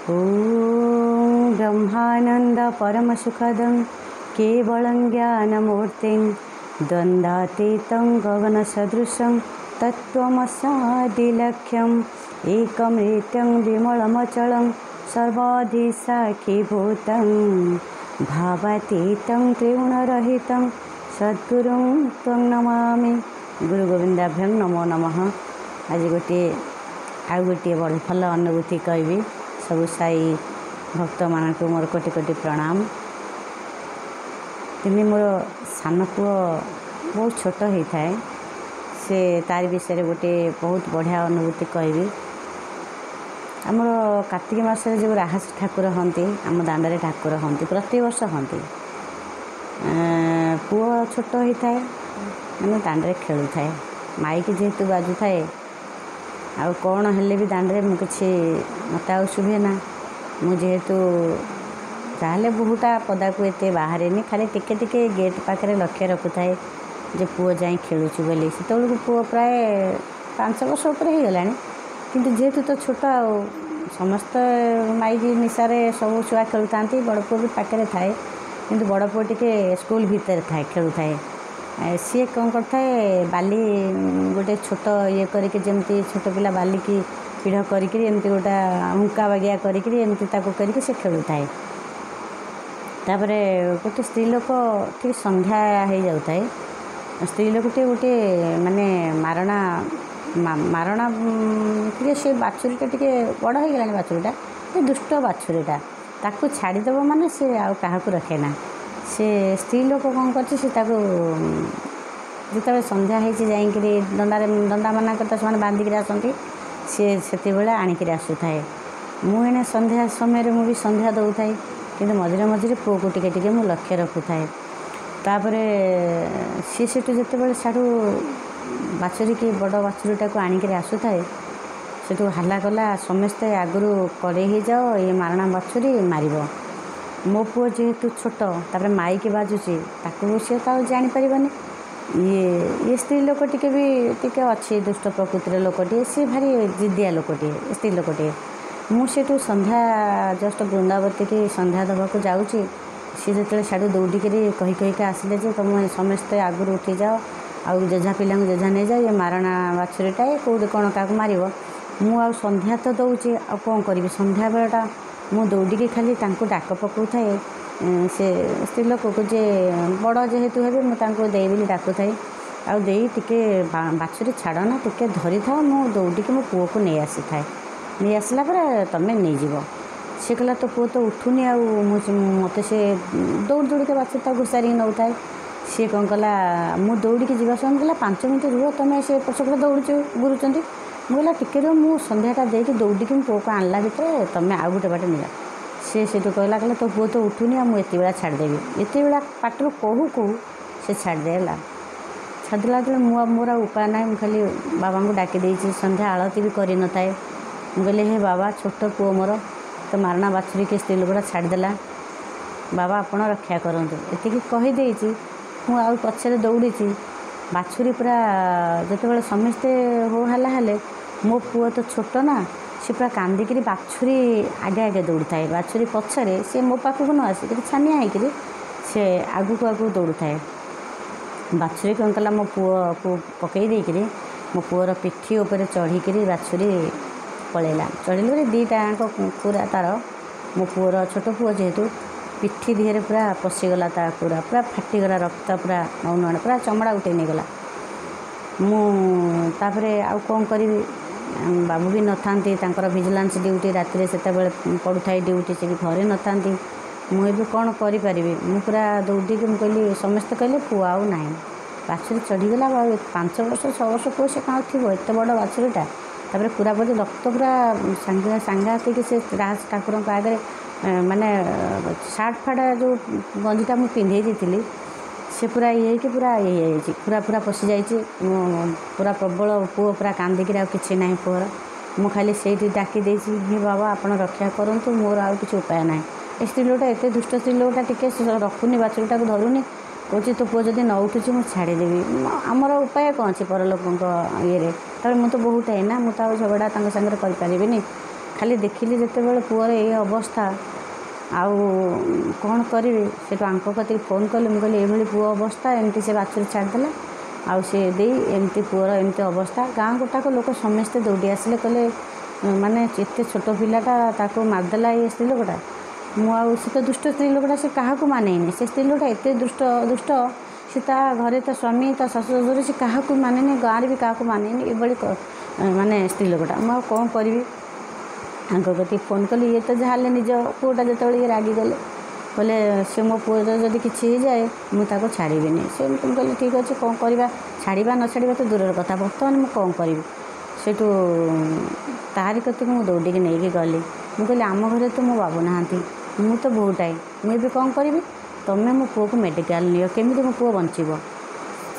ॐ ब्रह्मानंद परमसुखदं केवलं ज्ञानमूर्तिं द्वन्द्वातीतं गगनसदृशं तत्त्वमस्यादिलक्ष्यम् एकमृतं विमलमचलं सर्वाधिसाक्षीभूतं भावातीतं त्रिगुणरहितं सद्गुरुं त्वं नमामि। गुरु गोविंदाभ्यं नमो नमः। आज गोटे बड़ भल अनुभूति कहबी। सब साई भक्त मानक मोर कोटि कोटि प्रणाम। दिने मोर सान पुओ बहुत छोट होता है, से तार विषय गोटे बहुत बढ़िया अनुभूति कहबी। आमर कार्तिक मास जो राहस ठाकुर हंती आम दांडे ठाकुर हंती प्रति वर्ष हंती। पुओ छोट होता है मैंने दांडे खेलु थाए, माइक जेहेतु बाजू थाए आउ कौन हेले भी दांडे मुझे मत आ शुभे ना। मुझेतु चाहे बहुटा पदा को एत बाहर खाली टिके टिके गेट पाखे लक्ष्य रखु थाए जे पुओ जाए खेलुचु बोली। से पुओ प्राय 5 वर्ष उपर हो गला, किंतु जेहेतु तो छोट आ समस्त माइक निशार सब छुआ खेलुता। बड़ पुओ भी पाखे थाए किंतु बड़ पुओ टिके स्कूल भितर थाए खेलु थाए। सी कौन करता बाली गोटे छोट ये करके जमती छोट पिला बाली की पीढ़ करमती गोटा हुंका बागिया करमती करके से खेलु थाए। तापर गोटे स्त्री लोक ठीक संध्या हो जाए, स्त्री लोक गोटे माने मारणा टे से बाछुरीटा टे बड़ हो गला। बाछुरीटा दुष्ट बाछुरीटा ताकू छाड़ीदेव माने से आउ क्या रखे ना। से स्त्री लोक कौन कर जिते संध्या होती जाकि दंडा मानक तो से बांधिकी आसती सी से आणिक आसू थाए। मुझे संध्या समय मुझे संध्या दौ थाए कि मझे मझे पुओ को टिके टिके मु लक्ष्य रखु थाए। तापर सी सेठू जिते साड़ू बाछुरी की बड़ बाछुरीटा को आणिक आसू थाए सेठू हल्ला कला समस्ते आगु कड़े हो जाओ ये मारणा बाछुरी मार। मो पुओ जेहेतु छोट तापर माइक बाजुची ताकू सी तो जापर ये स्त्री लोक टिके भी टिके अच्छी दुष्ट प्रकृतिर लोकटे सी भारी जिदिया लोकटे स्त्री लोकटे। मुझे संध्या जस्ट वृंदावती की संध्या देवाक जाऊँगी सी जो साड़ू दौड़िक कही कहीका आसिले जे तुम समस्ते आगु उठी जाओ आउ जेझा पिला जेझा नहीं जाओ ये मारणा बाछुरीटा कौटे कौन क्या मार। मु संध्या तो दौची आ कौन करी संध्या बेलटा मु दौड़िकी खाली डाक पकाऊ थाए से स्त्री लोक को जे बड़ जेहेतु हे मुझे देवी डाकू थाए आउ टिके बाछुरी छाड़ना टिके धरी था मु दौड़िकी मो पुओ को नहीं आसी थाए। नहीं आसला पर तुम्हें नहीं जीव सी कहला तो पुओ तो उठुनी मत से दौड़ दौड़ बाछुरी घुसारी नौ थाए। सी कौन कला मु दौड़िकी जीवा समय कहला 5 मिनट रुह तुम्हें से पछपटे दौड़ गुरुंच मुझे टिके रुह मु संध्याटा देकी दौड़िकी पुओ को आणला भितर तुम्हें आउ गोटे बाटे नहीं। सी कहला तो पुओ तो उठुनी मुझे बेला छाड़देवी एत बेला पाटर कहू कहू से छाड़देला। छाड़देला जो मोर उपाय ना खाली बाबा को डाकी देती संध्या आलती भी कर न थाए। मुझे हे बाबा छोट पुओ मोर तो मारणा बाछुरी के स्त्री लोकटा छाड़देला बाबा आपण रक्षा करंतु एतिकी कहीदे मुझे पछे दौड़ी बाछुरी पूरा जिते समस्ते हो हल्ला हेले मो पुओ तो छोट ना सी पूरा कांदिक बाछुरी आगे आगे दौड़ थाए। बाछुरी पछरे सी मो पाखक न आसिक छानिया होकर से आगू को आगू दौड़ थाए। बाछुरी कौन कला मो पुओ को पकई देकर मो पुओर पिठी उपर चढ़िक बाछुरी पलैला। चढ़िले दीटा पूरा तार मो पुओर छोट पुओ जेहेतु पिठी दिहरे पूरा पशिगला पूरा पूरा फाटीगला रक्त पूरा नौनुआण पूरा चमड़ा उठे नहीं गला। मुझे आउ कौन करी बाबू भी न था भिजिलांस ड्यूटी रात से पड़ू थाए ड्यूटी से भी घरे न था मुझे कौन करी मु पूरा दौड़ी कि कहली समस्ते कहले पुओ आउ ना बाछुरी चढ़ीगला 5 वर्ष 6 वर्ष पुओ से कौन थी एत बड़ बाछुरीटा तापर पूरा बड़ी रक्त पूरा सांघातिक से राहस ठाकुर आगे माने सार्ट फाड़ा जो गंजीटा मुझे पिंधे दी से पूरा ये कि पूरा ये पूरा पूरा पशि जाइए पूरा प्रबल पुओ पूरा कांदिक कि ना पुअर मु खाली से डाकी देसी हे बाबा आपण रक्षा करूँ मोर आउ कि उपाय ना। स्त्री लोकटा एत दुष्ट स्त्री लोकटा टिके रखुनी बाछुरीटा धरुनी कौच तो पुओ जदि न उठुची मुझे छाड़देवी आमर उपाय कौन अच्छे परलोक ये तब मुझे तो बहुत है ना मुझे झगड़ा सागर करें ଖାଲି ଦେଖିଲି ଯେତେବେଳେ ପୁଅର ଏଇ ଅବସ୍ଥା ଆଉ କ'ଣ କରିବି ସେଠୁ ଆଙ୍କ କତିକି ଫୋନ୍ କଲି। ମୁଁ କହିଲି ଏଇଭଳି ପୁଅ ଅବସ୍ଥା, ଏମିତି ସେ ବାଛୁରୀ ଛାଡ଼ିଦେଲା ଆଉ ସେ ଦେଇ ଏମିତି ପୁଅର ଏମିତି ଅବସ୍ଥା। ଗାଁ ଗୋଟାକ ଲୋକ ସମସ୍ତେ ଦୌଡ଼ି ଆସିଲେ, କହିଲେ ମାନେ ଏତେ ଛୋଟ ପିଲାଟା ତାକୁ ମାରିଦେଲା ଏ ସ୍ତ୍ରୀ ଲୋକଟା। ମୁଁ ଆଉ ସେ ତ ଦୁଷ୍ଟ ସ୍ତ୍ରୀ ଲୋକଟା, ସେ କାହାକୁ ମାନେନି। ସେ ସ୍ତ୍ରୀ ଲୋକଟା ଏତେ ଦୁଷ୍ଟ ସେ ତା ଘରେ ତା ସ୍ୱାମୀ ତା ଶାଶୁ ଶ୍ୱଶୁର ସେ କାହାକୁ ମାନେନି, ଗାଁରେ ବି କାହାକୁ ମାନେନି ଏଭଳି ମାନେ ସ୍ତ୍ରୀ ଲୋକଟା। ମୁଁ ଆଉ କ'ଣ କରିବି ଆଙ୍କ କତିକି ଫୋନ୍ କଲି। ଇଏ ତ ଯାହା ହେଲେ ନିଜ ପୁଅଟା, ଯେତେବେଳେ ଇଏ ରାଗିଗଲେ କହିଲେ ସେ ମୋ ପୁଅର ଯଦି କିଛି ହେଇଯାଏ ମୁଁ ତାକୁ ଛାଡ଼ିବିନି। ସେ ମୁଁ କହିଲି ଠିକ୍ ଅଛି କ'ଣ କରିବା, ଛାଡ଼ିବା ନ ଛାଡ଼ିବା ତ ଦୂରର କଥା, ବର୍ତ୍ତମାନ ମୁଁ କ'ଣ କରିବି। ସେଠୁ ତାରି କତିକି ମୁଁ ଦୌଡ଼ିକି ନେଇକି ଗଲି। ମୁଁ କହିଲି ଆମ ଘରେ ତ ମୋ ବାବୁ ନାହାନ୍ତି, ମୁଁ ତ ବୋହୂଟାଏ, ମୁଁ ଏବେ କ'ଣ କରିବି, ତୁମେ ମୋ ପୁଅକୁ ମେଡ଼ିକାଲ ନିଅ, କେମିତି ମୋ ପୁଅ ବଞ୍ଚିବ।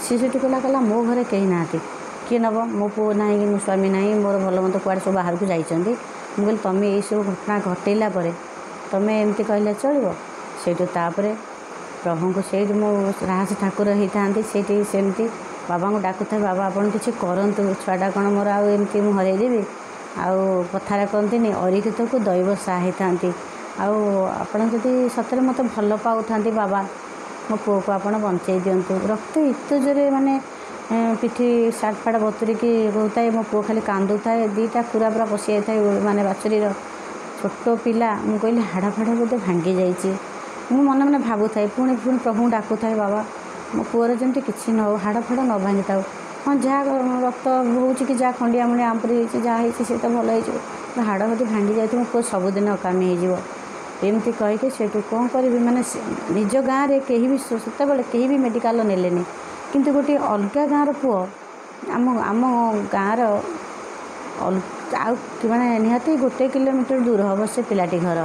ସେ ସେଠୁ କହିଲା ମୋ ଘରେ କେହି ନାହାନ୍ତି, କିଏ ନେବ, ମୋ ପୁଅ ନାହିଁ, ମୋ ସ୍ୱାମୀ ନାହିଁ, ମୋର ଭଲ ମନ୍ଦ କୁଆଡ଼େ ସବୁ ବାହାରକୁ ଯାଇଛନ୍ତି। ମୁଁ କହିଲି ତୁମେ ଏଇସବୁ ଘଟଣା ଘଟେଇଲା ପରେ ତୁମେ ଏମିତି କହିଲେ ଚଳିବ। ସେଇଠୁ ତାପରେ ପ୍ରଭୁଙ୍କୁ ସେଇଠି ମୁଁ ରାହାସ ଠାକୁର ହେଇଥାନ୍ତି, ସେଇଠି ସେମିତି ବାବାଙ୍କୁ ଡାକୁଥାଏ, ବାବା ଆପଣ କିଛି କରନ୍ତୁ, ଛୁଆଟା କ'ଣ ମୋର ଆଉ ଏମିତି ମୁଁ ହରେଇଦେବି। ଆଉ କଥାରେ କହନ୍ତିନି ଅରିକ୍ଷିତକୁ ଦୈବ ସାହା ହେଇଥାନ୍ତି। ଆଉ ଆପଣ ଯଦି ସତରେ ମୋତେ ଭଲ ପାଉଥାନ୍ତି ବାବା, ମୋ ପୁଅକୁ ଆପଣ ବଞ୍ଚେଇ ଦିଅନ୍ତୁ। ରକ୍ତ ଏତେ ଜୋରେ ମାନେ ପିଠି ସାର୍ଟ ଫାଟ ବତୁରିକି କହୁଥାଏ, ମୋ ପୁଅ ଖାଲି କାନ୍ଦୁଥାଏ, ଦୁଇଟା ଖୁରା ପୁରା ପଶି ଯାଇଥାଏ ମାନେ ବାଛୁରୀର, ଛୋଟ ପିଲା। ମୁଁ କହିଲି ହାଡ଼ ଫାଡ଼ ବୋଧେ ଭାଙ୍ଗି ଯାଇଛି। ମୁଁ ମନେ ମନେ ଭାବୁଥାଏ, ପୁଣି ପ୍ରଭୁଙ୍କୁ ଡାକୁଥାଏ, ବାବା ମୋ ପୁଅର ଯେମିତି କିଛି ନ ହଉ, ହାଡ଼ ଫାଡ଼ ନ ଭାଙ୍ଗିଥାଉ। ହଁ ଯାହା ରକ୍ତ ହେଉଛି କି ଯାହା ଖଣ୍ଡିଆ ମଣ୍ଡିଆ ଆମ୍ପୁରି ହେଇଛି ଯାହା ହେଇଛି ସେ ତ ଭଲ ହେଇଯିବ, ହାଡ଼ ଯଦି ଭାଙ୍ଗି ଯାଇଥିବ ମୋ ପୁଅ ସବୁଦିନ ଅକାମୀ ହେଇଯିବ। ଏମିତି କହିକି ସେଠୁ କ'ଣ କରିବି, ମାନେ ନିଜ ଗାଁରେ କେହି ବି ସେତେବେଳେ କେହି ବି ମେଡ଼ିକାଲ ନେଲେନି, କିନ୍ତୁ ଗୋଟିଏ ଅଲଗା ଗାଁର ପୁଅ ଆମ ଗାଁର ଆଉ ମାନେ ନିହାତି 1 କିଲୋମିଟର ଦୂର ହେବ ସେ ପିଲାଟି ଘର।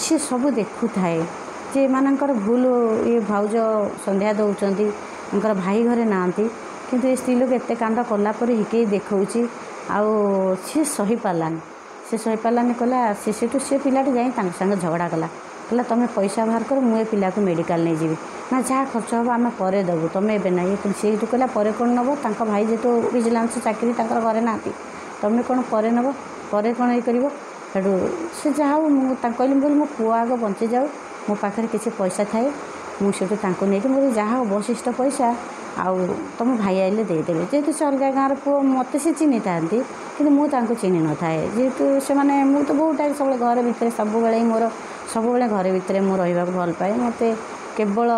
ସିଏ ସବୁ ଦେଖୁଥାଏ ଯେ ଏମାନଙ୍କର ଭୁଲ, ଇଏ ଭାଉଜ ସନ୍ଧ୍ୟା ଦେଉଛନ୍ତି, ତାଙ୍କର ଭାଇ ଘରେ ନାହାନ୍ତି, କିନ୍ତୁ ଏ ସ୍ତ୍ରୀ ଲୋକ ଏତେ କାଣ୍ଡ କଲା ପରେ ହିକେଇ ଦେଖାଉଛି। ଆଉ ସିଏ ସହିପାରିଲାନି, କହିଲା ସେଠୁ ସେ ପିଲାଟି ଯାଇ ତାଙ୍କ ସାଙ୍ଗେ ଝଗଡ଼ା କଲା, କହିଲା ତୁମେ ପଇସା ବାହାର କର, ମୁଁ ଏ ପିଲାକୁ ମେଡ଼ିକାଲ ନେଇଯିବି। ନା ଯାହା ଖର୍ଚ୍ଚ ହେବ ଆମେ ପରେ ଦେବୁ, ତୁମେ ଏବେ ନାହିଁ। ସେଇଠୁ କହିଲା ପରେ କ'ଣ ନେବ, ତାଙ୍କ ଭାଇ ଯେହେତୁ ଭିଜିଲାନ୍ସ ଚାକିରି ତାଙ୍କର ଘରେ ନାହାନ୍ତି, ତୁମେ କ'ଣ ପରେ ନେବ, ପରେ କ'ଣ ଇଏ କରିବ। ସେଠୁ ସେ ଯାହା ହଉ ମୁଁ ତାଙ୍କୁ କହିଲି, ମୁଁ କହିଲି ମୋ ପୁଅ ଆଗ ବଞ୍ଚିଯାଉ, ମୋ ପାଖରେ କିଛି ପଇସା ଥାଏ, ମୁଁ ସେଠୁ ତାଙ୍କୁ ନେଇକି ମୁଁ ଯାହା ଅବଶିଷ୍ଟ ପଇସା ଆଉ ତୁମ ଭାଇ ଆଇଲେ ଦେଇଦେବେ। ଯେହେତୁ ସେ ଅଲଗା ଗାଁର ପୁଅ, ମୋତେ ସେ ଚିହ୍ନିଥାନ୍ତି କିନ୍ତୁ ମୁଁ ତାଙ୍କୁ ଚିହ୍ନି ନଥାଏ, ଯେହେତୁ ସେମାନେ ମୁଁ ତ ବହୁଟାଇ ସବୁବେଳେ ଘର ଭିତରେ, ସବୁବେଳେ ଘର ଭିତରେ ମୁଁ ରହିବାକୁ ଭଲ ପାଏ। ମୋତେ କେବଳ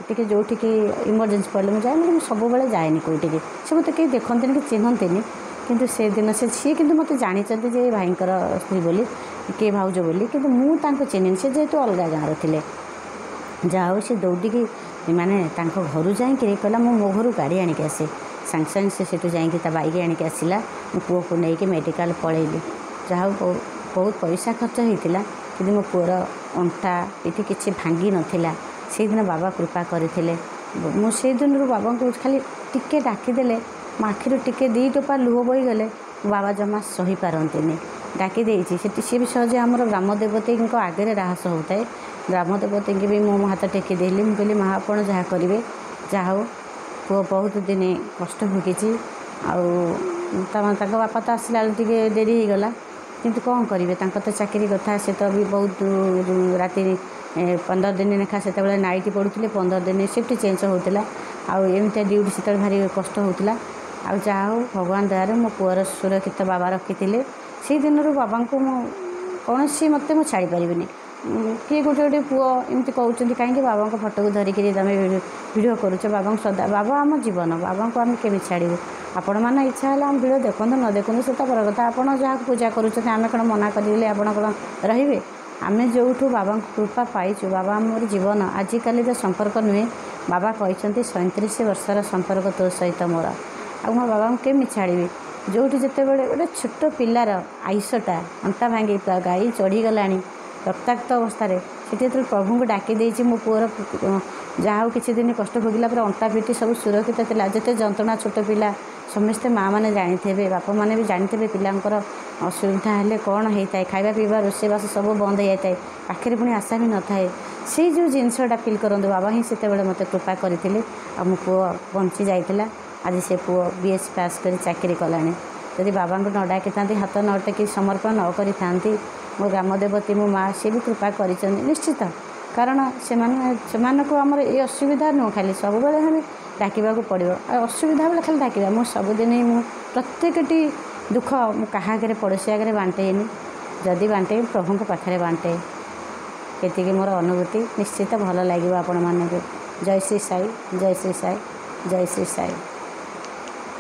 ଟିକେ ଯେଉଁଠିକି ଇମର୍ଜେନ୍ସି ପଡ଼ିଲେ ମୁଁ ଯାଏ, ମୁଁ ସବୁବେଳେ ଯାଏନି କେଉଁଠିକି। ସେ ମୋତେ କେହି ଦେଖନ୍ତିନି କି ଚିହ୍ନନ୍ତିନି, କିନ୍ତୁ ସେଦିନ ସିଏ କିନ୍ତୁ ମୋତେ ଜାଣିଛନ୍ତି ଯେ ଭାଇଙ୍କର ସ୍ତ୍ରୀ ବୋଲି, କିଏ ଭାଉଜ ବୋଲି, କିନ୍ତୁ ମୁଁ ତାଙ୍କୁ ଚିହ୍ନିନି, ସେ ଯେହେତୁ ଅଲଗା ଗାଁର ଥିଲେ। ଯାହା ହଉ ସେ ଦୌଡ଼ିକି ମାନେ ତାଙ୍କ ଘରୁ ଯାଇକିରି କହିଲା ମୁଁ ମୋ ଘରୁ ଗାଡ଼ି ଆଣିକି ଆସେ। ସାଙ୍ଗେ ସାଙ୍ଗେ ସେ ସେଠୁ ଯାଇକି ତା ବାଇକ୍ ଆଣିକି ଆସିଲା, ମୋ ପୁଅକୁ ନେଇକି ମେଡ଼ିକାଲ ପଳେଇଲି। ଯାହା ହଉ ବହୁତ ପଇସା ଖର୍ଚ୍ଚ ହେଇଥିଲା, କିନ୍ତୁ ମୋ ପୁଅର ଅଣ୍ଟା ପିଠି କିଛି ଭାଙ୍ଗି ନଥିଲା। ସେଇଦିନ ବାବା କୃପା କରିଥିଲେ। ମୁଁ ସେଇଦିନରୁ ବାବାଙ୍କୁ ଖାଲି ଟିକେ ଡାକିଦେଲେ ମୋ ଆଖିରୁ ଟିକେ 2 ଟୋପା ଲୁହ ବୋହିଗଲେ ବାବା ଜମା ସହିପାରନ୍ତିନି। ଡାକି ଦେଇଛି ସେଠି, ସିଏ ବି ସହଜେ ଆମର ଗ୍ରାମ ଦେବତୀଙ୍କ ଆଗରେ ରାହାସ ହେଉଥାଏ। ଗ୍ରାମ ଦେବତୀଙ୍କୁ ବି ମୁଁ ମୋ ହାତ ଟେକି ଦେଲି। ମୁଁ କହିଲି ମା ଆପଣ ଯାହା କରିବେ, ଯାହା ହଉ ପୁଅ ବହୁତ ଦିନ କଷ୍ଟ ଭୋଗିଛି। ଆଉ ତାଙ୍କ ବାପା ତ ଆସିଲା ବେଳକୁ ଟିକେ ଡେରି ହେଇଗଲା, କିନ୍ତୁ କ'ଣ କରିବେ, ତାଙ୍କ ତ ଚାକିରି କଥା, ସେ ତ ବି ବହୁତ ରାତି 15 ଦିନ ଲେଖା ସେତେବେଳେ ନାଇଟ୍ ପଡ଼ୁଥିଲେ, 15 ଦିନ ସିଫ୍ଟ ଚେଞ୍ଜ ହେଉଥିଲା। ଆଉ ଏମିତିଆ ଡ୍ୟୁଟି ସେତେବେଳେ ଭାରି କଷ୍ଟ ହେଉଥିଲା। ଆଉ ଯାହା ହଉ ଭଗବାନ ଦୟାରୁ ମୋ ପୁଅର ସୁରକ୍ଷିତ ବାବା ରଖିଥିଲେ। ସେଇ ଦିନରୁ ବାବାଙ୍କୁ ମୁଁ କୌଣସି ମୋତେ ମୁଁ ଛାଡ଼ିପାରିବିନି। କିଏ ଗୋଟେ ପୁଅ ଏମିତି କହୁଛନ୍ତି କାହିଁକି ବାବାଙ୍କ ଫଟୋକୁ ଧରିକିରି ତୁମେ ଭିଡ଼ିଓ କରୁଛ, ବାବାଙ୍କୁ ସଦା, ବାବା ଆମ ଜୀବନ, ବାବାଙ୍କୁ ଆମେ କେମିତି ଛାଡ଼ିବୁ। ଆପଣମାନେ ଇଚ୍ଛା ହେଲେ ଆମ ଭିଡ଼ିଓ ଦେଖନ୍ତୁ ନ ଦେଖନ୍ତୁ ସେଟା ପର କଥା, ଆପଣ ଯାହାକୁ ପୂଜା କରୁଛନ୍ତି ଆମେ କ'ଣ ମନା କରିଦେଲେ ଆପଣ କ'ଣ ରହିବେ। ଆମେ ଯେଉଁଠୁ ବାବାଙ୍କ କୃପା ପାଇଛୁ, ବାବା ଆମର ଜୀବନ, ଆଜିକାଲିର ସମ୍ପର୍କ ନୁହେଁ। ବାବା କହିଛନ୍ତି 37 ବର୍ଷର ସମ୍ପର୍କ ତୋ ସହିତ ମୋର। ଆଉ ମୋ ବାବାଙ୍କୁ କେମିତି ଛାଡ଼ିବି। ଯେଉଁଠି ଯେତେବେଳେ ଗୋଟେ ଛୋଟ ପିଲାର ଆୟୁଷଟା ଅଣ୍ଟା ଭାଙ୍ଗି ଗାଈ ଚଢ଼ିଗଲାଣି ରକ୍ତାକ୍ତ ଅବସ୍ଥାରେ, ସେଠି ଯେତେବେଳେ ପ୍ରଭୁଙ୍କୁ ଡାକି ଦେଇଛି ମୋ ପୁଅର ଯାହା ହଉ କିଛି ଦିନ କଷ୍ଟ ଭୋଗିଲା ପରେ ଅଣ୍ଟା ପିଠି ସବୁ ସୁରକ୍ଷିତ ଥିଲା। ଯେତେ ଯନ୍ତ୍ରଣା, ଛୋଟ ପିଲା ସମସ୍ତେ ମାଆ ମାନେ ଜାଣିଥିବେ, ବାପାମାନେ ବି ଜାଣିଥିବେ ପିଲାଙ୍କର ଅସୁବିଧା ହେଲେ କ'ଣ ହେଇଥାଏ, ଖାଇବା ପିଇବା ରୋଷେଇବାସ ସବୁ ବନ୍ଦ ହେଇଯାଇଥାଏ, ପାଖରେ ପୁଣି ଆଶା ବି ନଥାଏ। ସେଇ ଯେଉଁ ଜିନିଷଟା ଫିଲ୍ କରନ୍ତୁ, ବାବା ହିଁ ସେତେବେଳେ ମୋତେ କୃପା କରିଥିଲେ। ଆଉ ମୋ ପୁଅ ବଞ୍ଚି ଯାଇଥିଲା। ଆଜି ସେ ପୁଅ BSc ପାସ୍ କରି ଚାକିରି କଲାଣି। ଯଦି ବାବାଙ୍କୁ ନ ଡାକିଥାନ୍ତି, ହାତ ନ ଟେକି ସମର୍ପଣ ନ କରିଥାନ୍ତି, ମୋ ଗ୍ରାମ ଦେବତୀ ମୋ ମା' ସିଏ ବି କୃପା କରିଛନ୍ତି ନିଶ୍ଚିତ। କାରଣ ସେମାନଙ୍କୁ ଆମର ଏ ଅସୁବିଧା ନୁହଁ, ଖାଲି ସବୁବେଳେ ଆମେ ଡାକିବାକୁ ପଡ଼ିବ। ଆଉ ଅସୁବିଧା ବେଳେ ଖାଲି ଡାକିବା। ମୁଁ ସବୁଦିନ ମୁଁ ପ୍ରତ୍ୟେକଟି ଦୁଃଖ ମୁଁ କାହା ଆଗରେ ପଡ଼ୋଶୀ ଆଗରେ ବାଣ୍ଟେନି, ଯଦି ବାଣ୍ଟେ ପ୍ରଭୁଙ୍କ ପାଖରେ ବାଣ୍ଟେ। ଏତିକି ମୋର ଅନୁଭୂତି। ନିଶ୍ଚିତ ଭଲ ଲାଗିବ ଆପଣମାନଙ୍କୁ। ଜୟ ଶ୍ରୀ ସାଇ, ଜୟ ଶ୍ରୀ ସାଇ, ଜୟ ଶ୍ରୀ ସାଇ।